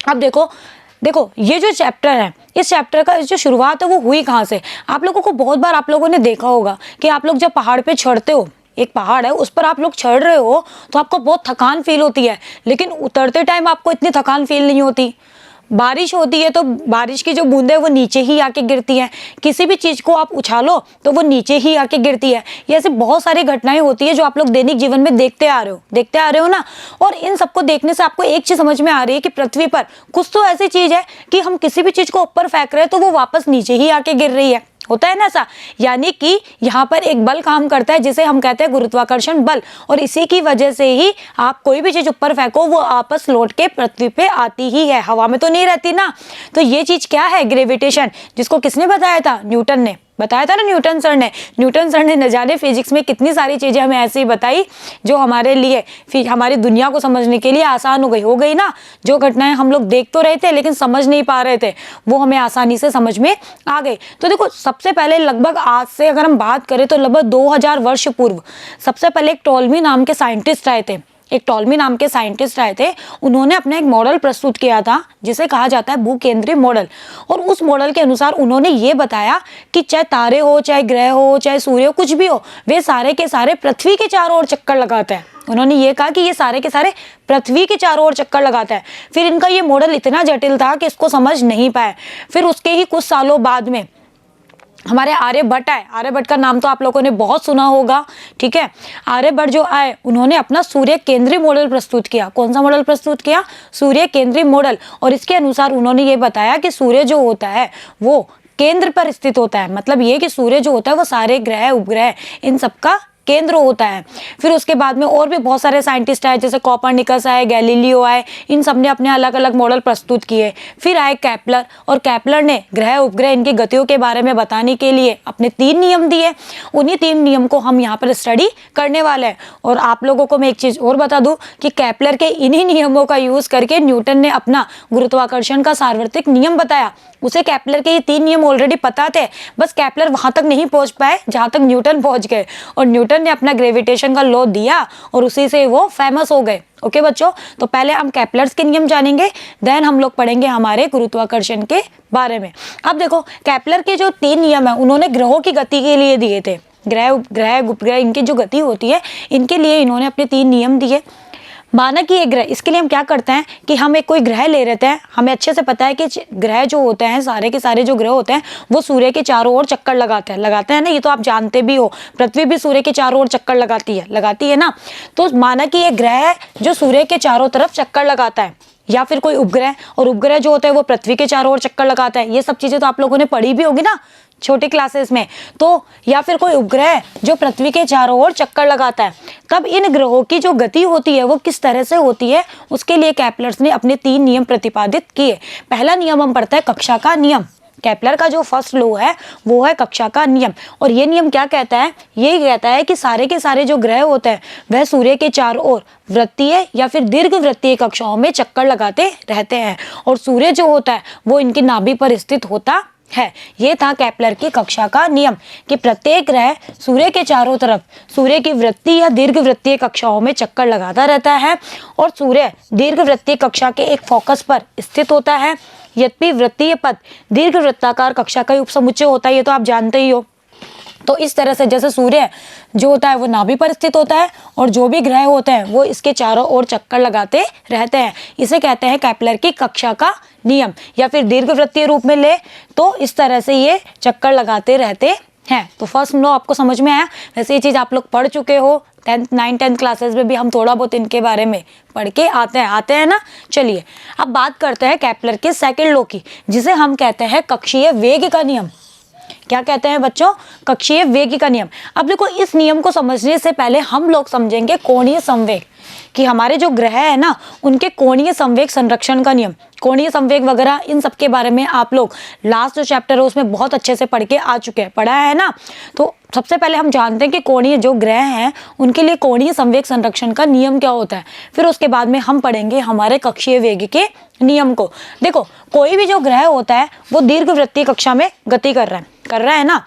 अब देखो देखो ये जो चैप्टर है, इस चैप्टर का जो शुरुआत है वो हुई कहाँ से। आप लोगों को बहुत बार आप लोगों ने देखा होगा कि आप लोग जब पहाड़ पे चढ़ते हो, एक पहाड़ है उस पर आप लोग चढ़ रहे हो तो आपको बहुत थकान फील होती है, लेकिन उतरते टाइम आपको इतनी थकान फील नहीं होती। बारिश होती है तो बारिश की जो बूंदें वो नीचे ही आके गिरती हैं, किसी भी चीज़ को आप उछालो तो वो नीचे ही आके गिरती है। ये ऐसे बहुत सारी घटनाएं होती है जो आप लोग दैनिक जीवन में देखते आ रहे हो ना। और इन सबको देखने से आपको एक चीज़ समझ में आ रही है कि पृथ्वी पर कुछ तो ऐसी चीज़ है कि हम किसी भी चीज़ को ऊपर फेंक रहे हैं तो वो वापस नीचे ही आके गिर रही है, होता है ना ऐसा। यानी कि यहाँ पर एक बल काम करता है जिसे हम कहते हैं गुरुत्वाकर्षण बल, और इसी की वजह से ही आप कोई भी चीज ऊपर फेंको वो आपस लौट के पृथ्वी पे आती ही है, हवा में तो नहीं रहती ना। तो ये चीज क्या है, ग्रेविटेशन, जिसको किसने बताया था, न्यूटन ने बताया था ना। न्यूटन सर ने न जाने फिजिक्स में कितनी सारी चीजें हमें ऐसी बताई जो हमारे लिए हमारी दुनिया को समझने के लिए आसान हो गई ना। जो घटनाएं हम लोग देख तो रहे थे लेकिन समझ नहीं पा रहे थे, वो हमें आसानी से समझ में आ गई। तो देखो सबसे पहले लगभग आज से अगर हम बात करें तो लगभग 2000 वर्ष पूर्व सबसे पहले एक टॉलमी नाम के साइंटिस्ट आए थे। उन्होंने अपना एक मॉडल प्रस्तुत किया था जिसे कहा जाता है भूकेंद्रीय मॉडल। और उस मॉडल के अनुसार उन्होंने ये बताया कि चाहे तारे हो, चाहे ग्रह हो, चाहे सूर्य हो, कुछ भी हो, वे सारे के सारे पृथ्वी के चारों ओर चक्कर लगाते हैं। उन्होंने ये कहा कि ये सारे के सारे पृथ्वी के चारों ओर चक्कर लगाता है। फिर इनका ये मॉडल इतना जटिल था कि इसको समझ नहीं पाए। फिर उसके ही कुछ सालों बाद में हमारे आर्यभट्ट आए। आर्यभट्ट का नाम तो आप लोगों ने बहुत सुना होगा, ठीक है। आर्यभट्ट जो आए उन्होंने अपना सूर्य केंद्रीय मॉडल प्रस्तुत किया। कौन सा मॉडल प्रस्तुत किया, सूर्य केंद्रीय मॉडल। और इसके अनुसार उन्होंने ये बताया कि सूर्य जो होता है वो केंद्र पर स्थित होता है। मतलब ये कि सूर्य जो होता है वो सारे ग्रह उपग्रह इन सबका केंद्र होता है। फिर उसके बाद में और भी बहुत सारे साइंटिस्ट आए, जैसे कोपरनिकस आए, गैलीलियो आए, इन सब ने अपने अलग अलग मॉडल प्रस्तुत किए। फिर आए केपलर, और केपलर ने ग्रह उपग्रह इनकी गतियों के बारे में बताने के लिए अपने 3 नियम दिए। उन्हीं 3 नियम को हम यहाँ पर स्टडी करने वाले हैं। और आप लोगों को मैं एक चीज़ और बता दूं कि केपलर के इन्हीं नियमों का यूज़ करके न्यूटन ने अपना गुरुत्वाकर्षण का सार्वत्रिक नियम बताया। उसे केपलर के ये 3 नियम ऑलरेडी पता थे, बस केपलर वहां तक नहीं पहुंच पाए जहां तक न्यूटन पहुंच गए। और न्यूटन ने अपना ग्रेविटेशन का लॉ दिया और उसी से वो फेमस हो गए। ओके बच्चों, तो पहले हम केपलर्स के नियम जानेंगे, देन हम लोग पढ़ेंगे हमारे गुरुत्वाकर्षण के बारे में। अब देखो केपलर के जो 3 नियम है उन्होंने ग्रहों की गति के लिए दिए थे। ग्रह उपग्रह इनकी जो गति होती है इनके लिए इन्होंने अपने 3 नियम दिए। माना कि एक ग्रह, इसके लिए हम क्या करते हैं कि हम एक कोई ग्रह ले लेते हैं। हमें अच्छे से पता है कि ग्रह जो होते हैं, सारे के सारे जो ग्रह होते हैं वो सूर्य के चारों ओर चक्कर लगाते हैं ना। ये तो आप जानते भी हो, पृथ्वी भी सूर्य के चारों ओर चक्कर लगाती है ना। तो माना कि एक ग्रह है जो सूर्य के चारों तरफ चक्कर लगाता है, या फिर कोई उपग्रह, और उपग्रह जो होता है वो पृथ्वी के चारों ओर चक्कर लगाता है। ये सब चीजें तो आप लोगों ने पढ़ी भी होगी ना छोटी क्लासेस में। तो या फिर कोई उपग्रह जो पृथ्वी के चारों ओर चक्कर लगाता है, तब इन ग्रहों की जो गति होती है वो किस तरह से होती है, उसके लिए केपलर्स ने अपने 3 नियम प्रतिपादित किए। पहला नियम हम पढ़ते हैं कक्षा का नियम। केपलर का जो फर्स्ट लॉ है वो है कक्षा का नियम। और ये नियम क्या कहता है, ये कहता है कि सारे के सारे जो ग्रह होते हैं वह सूर्य के चारों ओर वृत्तीय या फिर दीर्घ वृत्तीय कक्षाओं में चक्कर लगाते रहते हैं, और सूर्य जो होता है वो इनकी नाभि पर स्थित होता है। ये था केपलर की कक्षा का नियम कि प्रत्येक ग्रह सूर्य के चारों तरफ सूर्य की वृत्तीय या दीर्घ वृत्तीय कक्षाओं में चक्कर लगाता रहता है, और सूर्य दीर्घ वृत्तीय कक्षा के एक फोकस पर स्थित होता है। यद्यपि वृत्तीय पथ दीर्घ वृत्ताकार कक्षा का उपसमुच्चय होता है, ये तो आप जानते ही हो। तो इस तरह से जैसे सूर्य जो होता है वो नाभि पर स्थित होता है, और जो भी ग्रह होते हैं वो इसके चारों ओर चक्कर लगाते रहते हैं। इसे कहते हैं केपलर की कक्षा का नियम, या फिर दीर्घवृत्तीय रूप में ले तो इस तरह से ये चक्कर लगाते रहते हैं। तो फर्स्ट लॉ आपको समझ में आया। वैसे ये चीज़ आप लोग पढ़ चुके हो 10th 9th 10th क्लासेस में भी हम थोड़ा बहुत इनके बारे में पढ़ के आते हैं ना। चलिए अब बात करते हैं केपलर के सेकंड लॉ की, जिसे हम कहते हैं कक्षीय वेग का नियम। क्या कहते हैं बच्चों, कक्षीय वेग का नियम। अब देखो इस नियम को समझने से पहले हम लोग समझेंगे कोणीय संवेग, कि हमारे जो ग्रह है ना उनके कोणीय संवेग संरक्षण का नियम। कोणीय संवेग वगैरह इन सब के बारे में आप लोग लास्ट जो चैप्टर है उसमें बहुत अच्छे से पढ़ के आ चुके हैं, पढ़ा है ना। तो सबसे पहले हम जानते हैं कि कोणीय जो ग्रह हैं उनके लिए कोणीय संवेग संरक्षण का नियम क्या होता है। फिर उसके बाद में हम पढ़ेंगे हमारे कक्षीय वेग के नियम को। देखो कोई भी जो ग्रह होता है वो दीर्घवृत्तीय कक्षा में गति कर रहा है ना।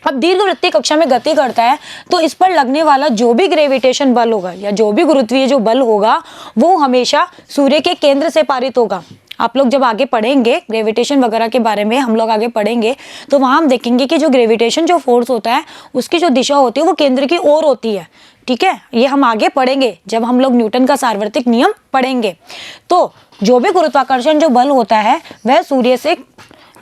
अब दीर्घवृत्तीय कक्षा में गति करता है तो इस पर लगने वाला जो भी ग्रेविटेशन बल होगा या जो भी गुरुत्वीय जो बल होगा वो हमेशा सूर्य के केंद्र से पारित होगा। आप लोग जब आगे पढ़ेंगे ग्रेविटेशन वगैरह के बारे में, हम लोग आगे पढ़ेंगे तो वहाँ हम देखेंगे कि जो ग्रेविटेशन जो फोर्स होता है उसकी जो दिशा होती है वो केंद्र की ओर होती है। ठीक है, ये हम आगे पढ़ेंगे जब हम लोग न्यूटन का सार्वत्रिक नियम पढ़ेंगे। तो जो भी गुरुत्वाकर्षण जो बल होता है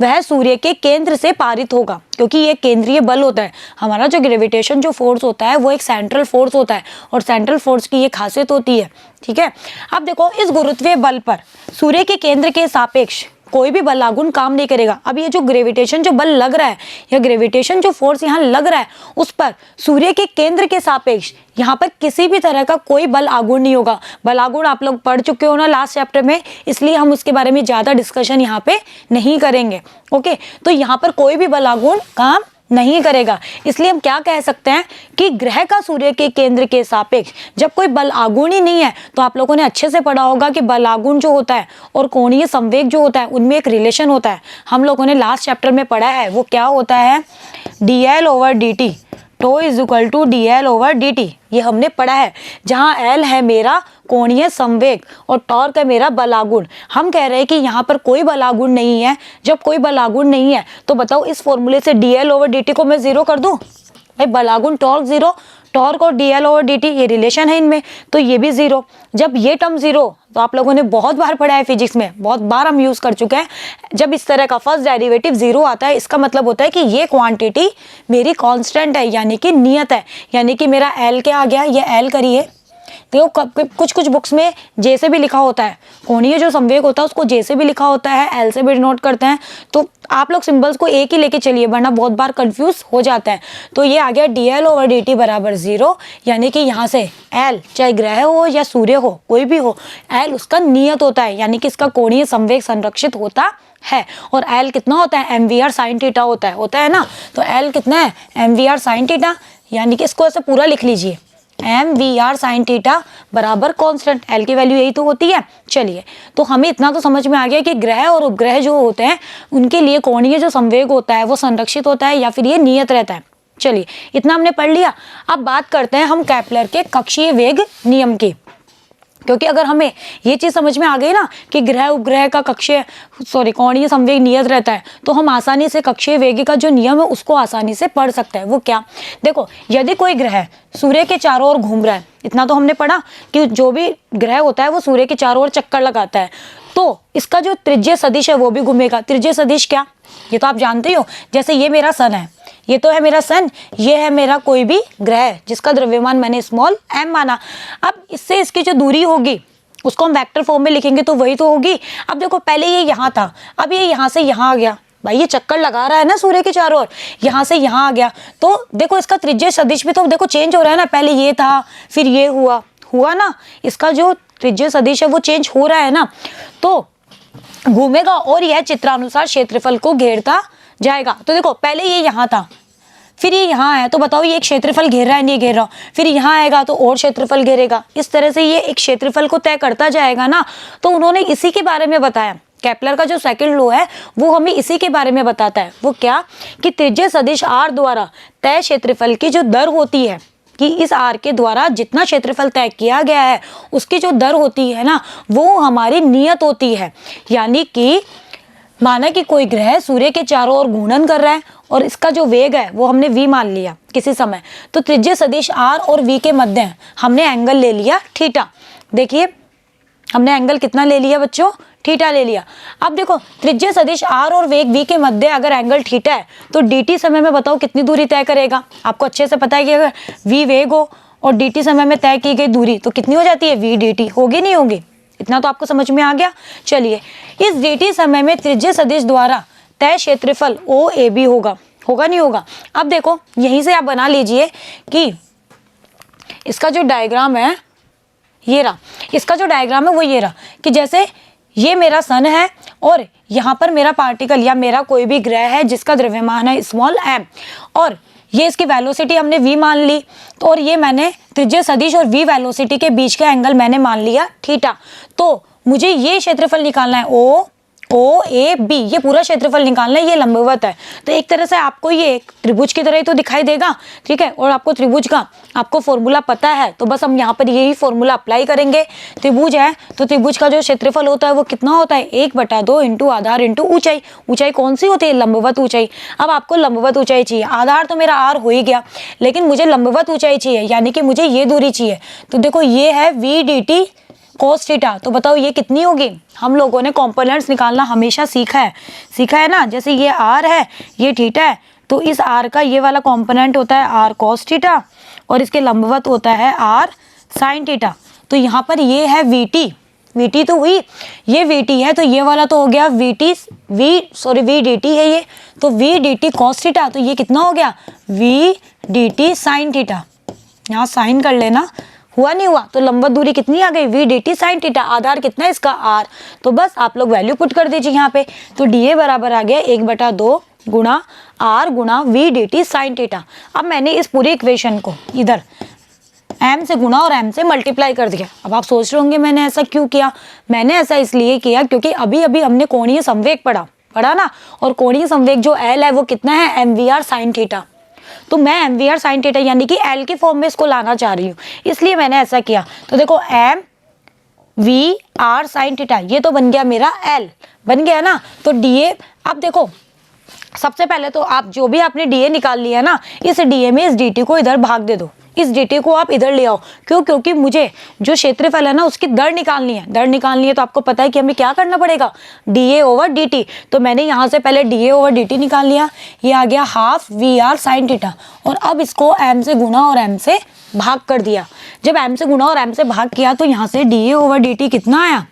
वह सूर्य के केंद्र से पारित होगा, क्योंकि ये केंद्रीय बल होता है। हमारा जो ग्रेविटेशन जो फोर्स होता है वो एक सेंट्रल फोर्स होता है और सेंट्रल फोर्स की ये खासियत होती है। ठीक है, अब देखो इस गुरुत्वीय बल पर सूर्य के केंद्र के सापेक्ष कोई भी बल आघूर्ण काम नहीं करेगा। अब ये जो ग्रेविटेशन जो बल लग रहा है या ग्रेविटेशन जो फोर्स यहाँ लग रहा है उस पर सूर्य के केंद्र के सापेक्ष यहाँ पर किसी भी तरह का कोई बल आघूर्ण नहीं होगा। बल आघूर्ण आप लोग पढ़ चुके हो ना लास्ट चैप्टर में, इसलिए हम उसके बारे में ज्यादा डिस्कशन यहाँ पे नहीं करेंगे। ओके, तो यहाँ पर कोई भी बल आघूर्ण काम नहीं करेगा। इसलिए हम क्या कह सकते हैं कि ग्रह का सूर्य के केंद्र के सापेक्ष जब कोई बल आघूर्ण ही नहीं है, तो आप लोगों ने अच्छे से पढ़ा होगा कि बल आघूर्ण जो होता है और कोणीय संवेग जो होता है उनमें एक रिलेशन होता है। हम लोगों ने लास्ट चैप्टर में पढ़ा है, वो क्या होता है, dl/dt, to is equal to dl/dt, ये हमने पढ़ा है। जहाँ L है मेरा कोणीय संवेग और टॉर्क है मेरा बल आघूर्ण। हम कह रहे हैं कि यहाँ पर कोई बल आघूर्ण नहीं है। जब कोई बल आघूर्ण नहीं है तो बताओ इस फॉर्मूले से dl/dt को मैं जीरो कर दूं? भाई बल आघूर्ण टॉर्क जीरो, टॉर्क और dl/dt ये रिलेशन है इनमें, तो ये भी जीरो। जब ये टर्म जीरो, तो आप लोगों ने बहुत बार पढ़ा है फिजिक्स में, बहुत बार हम यूज कर चुके हैं। जब इस तरह का फर्स्ट डेरिवेटिव जीरो आता है, इसका मतलब होता है कि ये क्वांटिटी मेरी कांस्टेंट है, यानी कि नियत है। यानी कि मेरा L क्या आ गया, ये L करिए। देखो कुछ कुछ बुक्स में जे से भी लिखा होता है, कोणीय जो संवेग होता है उसको जे से भी लिखा होता है, एल से भी डिनोट करते हैं। तो आप लोग सिंबल्स को एक ही लेके चलिए, वरना बहुत बार कंफ्यूज हो जाता है। तो ये आ गया dl/dt बराबर जीरो, यानी कि यहाँ से एल चाहे ग्रह हो या सूर्य हो, कोई भी हो, एल उसका नियत होता है, यानी कि इसका कोणीय संवेग संरक्षित होता है। और एल कितना होता है, mvr sin थीटा होता है ना। तो एल कितना है, mvr sin थीटा, यानी कि इसको ऐसे पूरा लिख लीजिए, mvr sin थीटा बराबर कांस्टेंट, एल की वैल्यू यही तो होती है। चलिए, तो हमें इतना तो समझ में आ गया कि ग्रह और उपग्रह जो होते हैं उनके लिए कोणीय जो संवेग होता है वो संरक्षित होता है या फिर ये नियत रहता है। चलिए, इतना हमने पढ़ लिया। अब बात करते हैं हम केपलर के कक्षीय वेग नियम की, क्योंकि अगर हमें ये चीज समझ में आ गई ना कि ग्रह उपग्रह का कोणीय संवेग नियत रहता है, तो हम आसानी से कक्षीय वेग का जो नियम है उसको आसानी से पढ़ सकते हैं। वो क्या, देखो यदि कोई ग्रह सूर्य के चारों ओर घूम रहा है, इतना तो हमने पढ़ा कि जो भी ग्रह होता है वो सूर्य के चारों ओर चक्कर लगाता है, तो इसका जो त्रिज्य सदिश है वो भी घूमेगा। त्रिज्य सदिश क्या, ये तो आप जानते ही हो। जैसे ये मेरा सन है, ये तो है मेरा सन, ये है मेरा कोई भी ग्रह जिसका द्रव्यमान मैंने स्मॉल m माना। अब इससे इसकी जो दूरी होगी उसको हम वेक्टर फॉर्म में लिखेंगे तो वही तो होगी। अब देखो पहले ये यहाँ था, अब ये यहाँ से यहाँ आ गया। भाई ये चक्कर लगा रहा है ना सूर्य के चारों ओर, यहाँ से यहाँ आ गया, तो देखो इसका त्रिज्य सदिश भी तो देखो चेंज हो रहा है ना। पहले ये था, फिर ये हुआ ना, इसका जो त्रिज्य सदिश है वो चेंज हो रहा है ना, तो घूमेगा और यह चित्रानुसार क्षेत्रफल को घेरता जाएगा। तो देखो पहले ये यहाँ था, फिर ये यहाँ है, तो बताओ ये एक क्षेत्रफल घेर रहा है, नहीं घेर रहा, फिर यहाँ आएगा तो और क्षेत्रफल घेरेगा। इस तरह से ये एक क्षेत्रफल को तय करता जाएगा ना। तो उन्होंने इसी के बारे में बताया, केपलर का जो सेकंड लॉ है वो हमें इसी के बारे में बताता है। वो क्या, कि त्रिज्य सदिश r द्वारा तय क्षेत्रफल की जो दर होती है, कि इस r के द्वारा जितना क्षेत्रफल तय किया गया है उसकी जो दर होती है ना वो हमारी नियत होती है। यानी कि माना कि कोई ग्रह सूर्य के चारों ओर घूर्णन कर रहा है और इसका जो वेग है वो हमने v मान लिया किसी समय, तो त्रिज्य सदिश r और v के मध्य हमने एंगल ले लिया थीटा। देखिए हमने एंगल कितना ले लिया बच्चों, थीटा ले लिया। अब देखो त्रिज्य सदिश r और वेग v के मध्य अगर एंगल थीटा है तो dt समय में बताओ कितनी दूरी तय करेगा। आपको अच्छे से पता है कि अगर v वेग हो और dt समय में तय की गई दूरी तो कितनी हो जाती है, v dt, होगी नहीं होगी, इतना तो आपको समझ में आ गया। चलिए, इस dt समय में त्रिज्य सदिश द्वारा तय क्षेत्रफल OAB होगा नहीं होगा। अब देखो यहीं से आप बना लीजिए कि इसका जो डायग्राम है ये रहा, इसका जो डायग्राम है वो ये रहा, कि जैसे ये मेरा सन है और यहाँ पर मेरा पार्टिकल या मेरा कोई भी ग्रह है जिसका द्रव्यमान है स्मॉल m, और ये इसकी वेलोसिटी हमने v मान ली, तो और ये मैंने त्रिज्य सदिश और v वेलोसिटी के बीच का एंगल मैंने मान लिया थीटा। तो मुझे ये क्षेत्रफल निकालना है O ओ ए बी, ये पूरा क्षेत्रफल निकालना है, ये लंबवत है। तो एक तरह से आपको ये एक त्रिभुज की तरह ही तो दिखाई देगा, ठीक है। और आपको त्रिभुज का आपको फॉर्मूला पता है, तो बस हम यहाँ पर यही फॉर्मूला अप्लाई करेंगे। त्रिभुज है तो त्रिभुज का जो क्षेत्रफल होता है वो कितना होता है, 1/2 इंटू आधार इंटू ऊंचाई। ऊंचाई कौन सी होती है, लंबवत ऊंचाई। अब आपको लंबवत ऊंचाई चाहिए, आधार तो मेरा आर हो ही गया, लेकिन मुझे लंबवत ऊंचाई चाहिए, यानी कि मुझे ये दूरी चाहिए। तो देखो ये है v D t cos theta, तो बताओ ये कितनी होगी। हम लोगों ने कॉम्पोनेंट्स निकालना हमेशा सीखा है ना। जैसे ये आर है, ये थीटा है, तो इस आर का ये वाला कॉम्पोनेंट होता है आर cos थीटा, और इसके लंबवत होता है आर sin थीटा। तो यहाँ पर ये है वी टी तो हुई, ये वी टी है, तो ये वाला तो हो गया वी डी टी है ये, तो v D t cos theta, तो ये कितना हो गया v D t sin theta. यहाँ साइन कर लेना, हुआ नहीं हुआ, तो लंबवत दूरी कितनी आ गई, V D T sine theta. आधार कितना है इसका, आर। तो बस आप लोग वैल्यू पुट कर दीजिए यहाँ पे। तो डी ए बराबर आ गया 1/2 गुणा आर गुणा v D T sine theta. अब मैंने इस पूरी इक्वेशन को इधर m से गुणा और m से मल्टीप्लाई कर दिया। अब आप सोच रहे होंगे मैंने ऐसा क्यों किया। मैंने ऐसा इसलिए किया क्योंकि अभी अभी हमने कोणीय संवेग पढ़ा ना, और कोणीय संवेग जो L है वो कितना है, mvr साइन थीटा। तो मैं mvr साइन थीटा यानी कि L की फॉर्म में इसको लाना चाह रही हूँ, इसलिए मैंने ऐसा किया। तो देखो mvr साइन थीटा, ये तो बन गया मेरा L, बन गया ना। तो dA, अब देखो सबसे पहले तो आप जो भी आपने dA निकाल लिया ना, इस dA में इस dt को इधर भाग दे दो, इस dt को आप इधर ले आओ। क्यों, क्योंकि मुझे जो क्षेत्रफल है ना उसकी दर निकालनी है। तो आपको पता है कि हमें क्या करना पड़ेगा, dA ओवर dt। तो मैंने यहाँ से पहले dA ओवर dt निकाल लिया, ये आ गया हाफ VR साइन थीटा, और अब इसको m से गुणा और m से भाग कर दिया। जब m से गुणा और m से भाग किया तो यहाँ से dA ओवर dt कितना आया,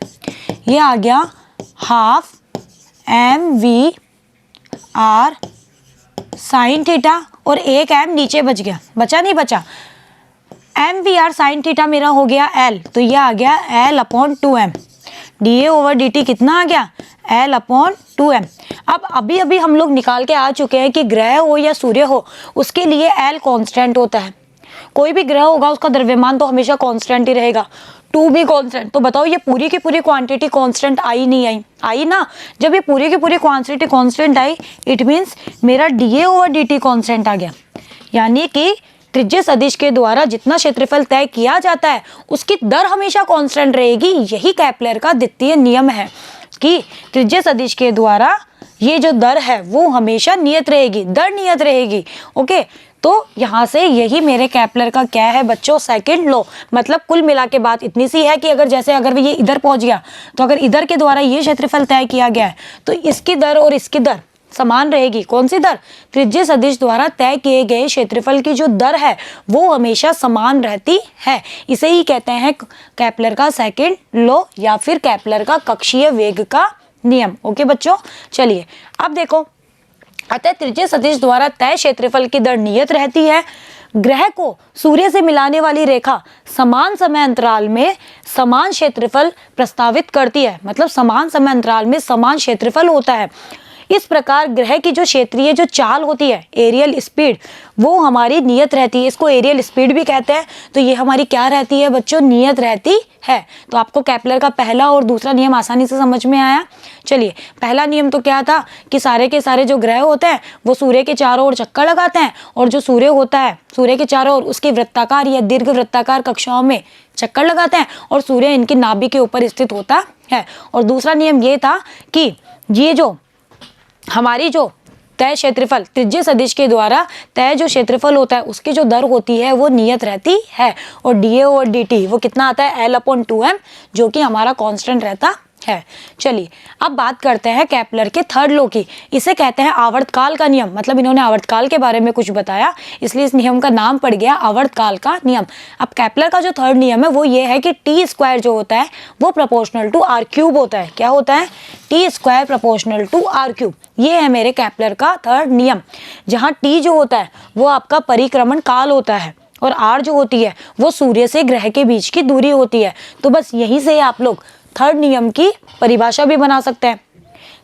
ये आ गया हाफ mvr साइन थीटा, और एक m नीचे बच गया, बचा नहीं बचा, mvr साइन थीटा मेरा हो गया L, तो ये आ गया L/2m। dA ओवर dt कितना आ गया, L/2m। अब अभी अभी हम लोग निकाल के आ चुके हैं कि ग्रह हो या सूर्य हो, उसके लिए L कांस्टेंट होता है। कोई भी ग्रह होगा उसका द्रव्यमान तो हमेशा कांस्टेंट ही रहेगा, 2 भी कांस्टेंट। तो बताओ ये पूरी की पूरी क्वांटिटी कांस्टेंट आई नहीं आई, आई ना। जब ये पूरी की पूरी quantity constant I, it means मेरा dA ओवर dt कांस्टेंट आ गया, यानी कि त्रिज्य सदिश के द्वारा जितना क्षेत्रफल तय किया जाता है उसकी दर हमेशा कांस्टेंट रहेगी। यही केपलर का द्वितीय नियम है कि त्रिज्य सदिश के द्वारा ये जो दर है वो हमेशा नियत रहेगी, दर नियत रहेगी। ओके, तो यहाँ से यही मेरे केपलर का क्या है बच्चों, सेकंड लॉ। मतलब कुल मिला के बात इतनी सी है कि अगर ये इधर पहुंच गया, तो अगर इधर के द्वारा ये क्षेत्रफल तय किया गया है तो इसकी दर और इसकी दर समान रहेगी। कौन सी दर, त्रिज्य सदिश द्वारा तय किए गए क्षेत्रफल की जो दर है वो हमेशा समान रहती है। इसे ही कहते हैं केपलर का सेकंड लॉ या फिर केपलर का कक्षीय वेग का नियम। ओके बच्चों, चलिए अब देखो, अतः त्रिज्य सदिश द्वारा तय क्षेत्रफल की दर नियत रहती है। ग्रह को सूर्य से मिलाने वाली रेखा समान समय अंतराल में समान क्षेत्रफल प्रस्तावित करती है, मतलब समान समय अंतराल में समान क्षेत्रफल होता है। इस प्रकार ग्रह की जो क्षेत्रीय जो चाल होती है, एरियल स्पीड, वो हमारी नियत रहती है। इसको एरियल स्पीड भी कहते हैं। तो ये हमारी क्या रहती है बच्चों, नियत रहती है। तो आपको केपलर का पहला और दूसरा नियम आसानी से समझ में आया। चलिए, पहला नियम तो क्या था कि सारे के सारे जो ग्रह होते हैं वो सूर्य के चारों ओर चक्कर लगाते हैं, और जो सूर्य होता है सूर्य के चारों ओर उसकी वृत्ताकार या दीर्घ वृत्ताकार कक्षाओं में चक्कर लगाते हैं, और सूर्य इनकी नाभि के ऊपर स्थित होता है। और दूसरा नियम ये था कि ये जो हमारी जो तय क्षेत्रफल त्रिज्य सदिश के द्वारा तय जो क्षेत्रफल होता है उसकी जो दर होती है वो नियत रहती है, और dA ओवर dt वो कितना आता है, L/2m, जो कि हमारा कांस्टेंट रहता है। चलिए अब बात करते हैं केपलर के थर्ड लॉ की। इसे कहते हैं आवर्तकाल का नियम। मतलब इन्होंने आवर्तकाल के बारे में कुछ बताया, इसलिए इस नियम का नाम पड़ गया आवर्तकाल का नियम। अब केपलर का जो थर्ड नियम है वो ये है कि टी स्क्वायर जो होता है वो प्रोपोर्शनल टू आर क्यूब होता है। क्या होता है, t square proportional to r cube. ये है मेरे केपलर का थर्ड नियम, जहाँ टी जो होता है वो आपका परिक्रमण काल होता है, और आर जो होती है वो सूर्य से ग्रह के बीच की दूरी होती है। तो बस यहीं से आप लोग थर्ड नियम की परिभाषा भी बना सकते हैं।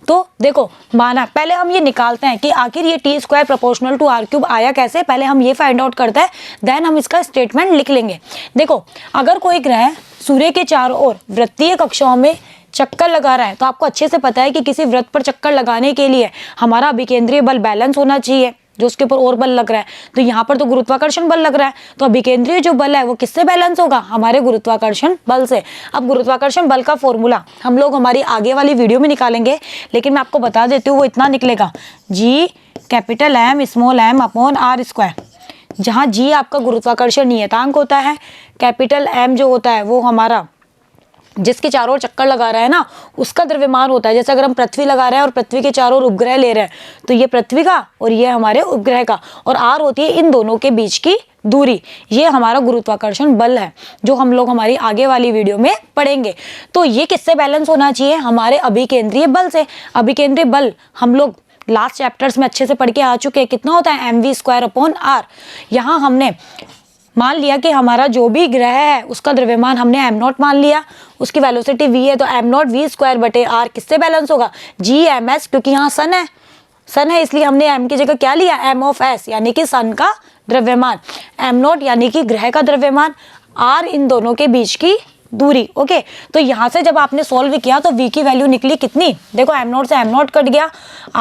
तो देखो, माना पहले हम ये निकालते हैं कि आखिर ये t square proportional to r cube आया कैसे, पहले हम ये फाइंड आउट करते हैं, देन हम इसका स्टेटमेंट लिख लेंगे। देखो, अगर कोई ग्रह सूर्य के चारों ओर वृत्तीय कक्षाओं में चक्कर लगा रहा है, तो आपको अच्छे से पता है कि किसी वृत्त पर चक्कर लगाने के लिए हमारा अभिकेंद्रीय बल बैलेंस होना चाहिए, जो उसके ऊपर और बल लग रहा है। तो यहाँ पर तो गुरुत्वाकर्षण बल लग रहा है, तो अभिकेंद्रीय जो बल है वो किससे बैलेंस होगा? हमारे गुरुत्वाकर्षण बल से। अब गुरुत्वाकर्षण बल का फॉर्मूला हम लोग हमारी आगे वाली वीडियो में निकालेंगे, लेकिन मैं आपको बता देती हूँ वो इतना निकलेगा, G capital M small m upon r square, जहाँ G आपका गुरुत्वाकर्षण नियतांक होता है, कैपिटल M जो होता है वो हमारा जिसके चारों ओर चक्कर लगा रहा है ना, उसका द्रव्यमान होता है। जैसे अगर हम पृथ्वी लगा रहे हैं और पृथ्वी के चारों ओर उपग्रह ले रहे हैं, तो ये पृथ्वी का और ये हमारे उपग्रह का, और r होती है इन दोनों के बीच की दूरी। ये हमारा गुरुत्वाकर्षण बल है, जो हम लोग हमारी आगे वाली वीडियो में पढ़ेंगे। तो ये किससे बैलेंस होना चाहिए? हमारे अभिकेंद्रीय बल से। अभिकेंद्रीय बल हम लोग लास्ट चैप्टर्स में अच्छे से पढ़ के आ चुके हैं। कितना होता है? mv square upon r। यहाँ हमने मान लिया कि हमारा जो भी ग्रह है उसका द्रव्यमान हमने m0 मान लिया, उसकी वेलोसिटी v है, तो m0 v स्क्वायर बटे r किससे बैलेंस होगा? gms, क्योंकि यहाँ सन है इसलिए हमने m की जगह क्या लिया? m ऑफ s, यानी कि सन का द्रव्यमान, m0 यानी कि ग्रह का द्रव्यमान, r इन दोनों के बीच की दूरी। ओके, तो यहाँ से जब आपने सॉल्व किया तो v की वैल्यू निकली कितनी? देखो m0 से m0 कट गया,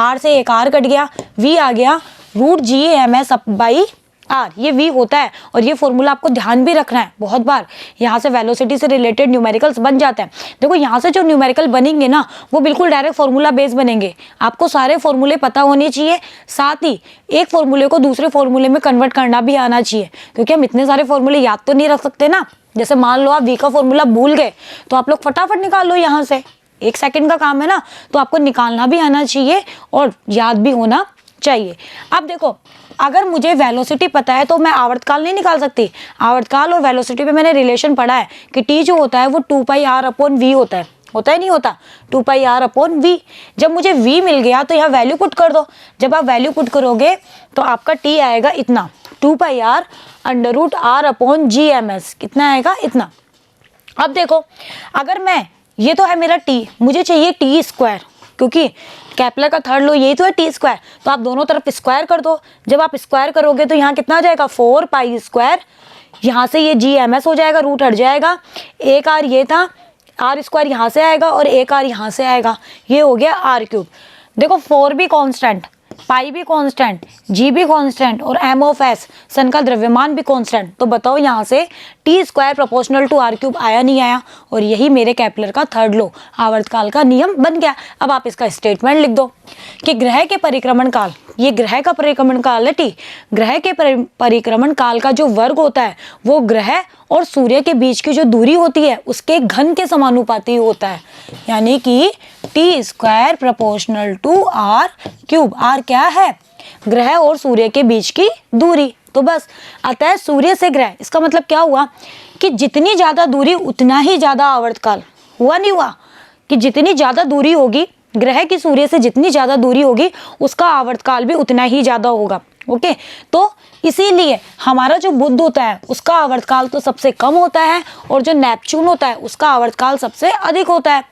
r से एक r कट गया, v आ गया √gms बाई r, ये v होता है। और ये फॉर्मूला आपको ध्यान भी रखना है, बहुत बार यहाँ से वेलोसिटी से रिलेटेड न्यूमेरिकल्स बन जाते हैं। देखो यहाँ से जो न्यूमेरिकल बनेंगे ना वो बिल्कुल डायरेक्ट फॉर्मूला बेस बनेंगे, आपको सारे फॉर्मूले पता होने चाहिए, साथ ही एक फॉर्मूले को दूसरे फॉर्मूले में कन्वर्ट करना भी आना चाहिए, क्योंकि हम इतने सारे फॉर्मूले याद तो नहीं रख सकते ना। जैसे मान लो आप v का फॉर्मूला भूल गए, तो आप लोग फटाफट निकाल लो, यहाँ से 1 सेकंड का काम है ना, तो आपको निकालना भी आना चाहिए और याद भी होना चाहिए। अब देखो, अगर मुझे वेलोसिटी पता है तो मैं आवर्तकाल नहीं निकाल सकती। आवर्तकाल और वेलोसिटी पे मैंने रिलेशन पढ़ा है कि टी जो होता है वो 2πr अपॉन v होता है ही नहीं होता? 2πr upon v। जब मुझे v मिल गया तो यहाँ वैल्यू पुट कर दो। जब आप वैल्यू पुट करोगे तो आपका t आएगा इतना, 2πr √r अपॉन gms। कितना आएगा? इतना। अब देखो, अगर मैं, ये तो है मेरा t, मुझे चाहिए t स्क्वायर, क्योंकि केपलर का थर्ड लॉ यही तो है टी स्क्वायर, तो आप दोनों तरफ स्क्वायर कर दो। जब आप स्क्वायर करोगे तो यहाँ कितना आ जाएगा? 4π स्क्वायर, यहाँ से ये gms हो जाएगा, रूट हट जाएगा, एक r ये था, r स्क्वायर यहाँ से आएगा और एक r यहाँ से आएगा, ये हो गया r3। देखो 4 भी कांस्टेंट, पाई भी कांस्टेंट, जी भी कांस्टेंट और m ऑफ s सन का द्रव्यमान भी कांस्टेंट। तो बताओ यहाँ से T square proportional to r3 आया नहीं आया? और यही मेरे केपलर का थर्ड लॉ, आवर्तकाल का नियम बन गया। अब आप इसका स्टेटमेंट लिख दो कि ग्रह के परिक्रमण काल, ये ग्रह का परिक्रमण काल है टी, ग्रह के परिक्रमण काल का जो वर्ग होता है वो ग्रह और सूर्य के बीच की जो दूरी होती है उसके घन के समानुपाती होता है, यानी कि t square proportional to r3। r क्या है? ग्रह और सूर्य के बीच की दूरी। तो बस, अतः सूर्य से ग्रह, इसका मतलब क्या हुआ कि जितनी ज्यादा दूरी उतना ही ज्यादा आवर्तकाल। हुआ नहीं हुआ? कि जितनी ज्यादा दूरी होगी ग्रह की सूर्य से, जितनी ज्यादा दूरी होगी उसका आवर्तकाल भी उतना ही ज्यादा होगा। ओके, तो इसीलिए हमारा जो बुध होता है उसका आवर्तकाल तो सबसे कम होता है, और जो नेपच्यून होता है उसका आवर्तकाल सबसे अधिक होता है।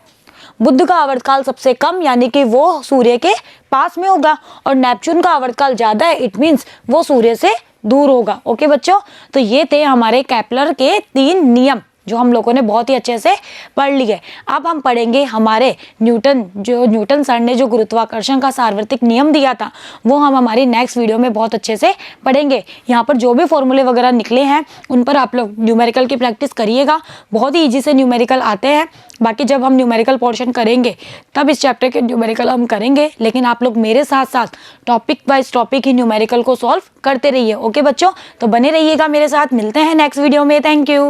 बुध का आवर्तकाल सबसे कम, यानी कि वो सूर्य के पास में होगा, और नेपच्यून का आवर्तकाल ज्यादा है, इट मीन्स वो सूर्य से दूर होगा। ओके बच्चों, तो ये थे हमारे केपलर के 3 नियम जो हम लोगों ने बहुत ही अच्छे से पढ़ लिए। अब हम पढ़ेंगे हमारे न्यूटन सर ने जो गुरुत्वाकर्षण का सार्वत्रिक नियम दिया था, वो हम हमारी नेक्स्ट वीडियो में बहुत अच्छे से पढ़ेंगे। यहाँ पर जो भी फॉर्मूले वगैरह निकले हैं उन पर आप लोग न्यूमेरिकल की प्रैक्टिस करिएगा, बहुत ही ईजी से न्यूमेरिकल आते हैं। बाकी जब हम न्यूमेरिकल पोर्शन करेंगे तब इस चैप्टर के न्यूमेरिकल हम करेंगे, लेकिन आप लोग मेरे साथ साथ टॉपिक वाइज टॉपिक ही न्यूमेरिकल को सॉल्व करते रहिए। ओके बच्चों, तो बने रहिएगा मेरे साथ, मिलते हैं नेक्स्ट वीडियो में। Thank you.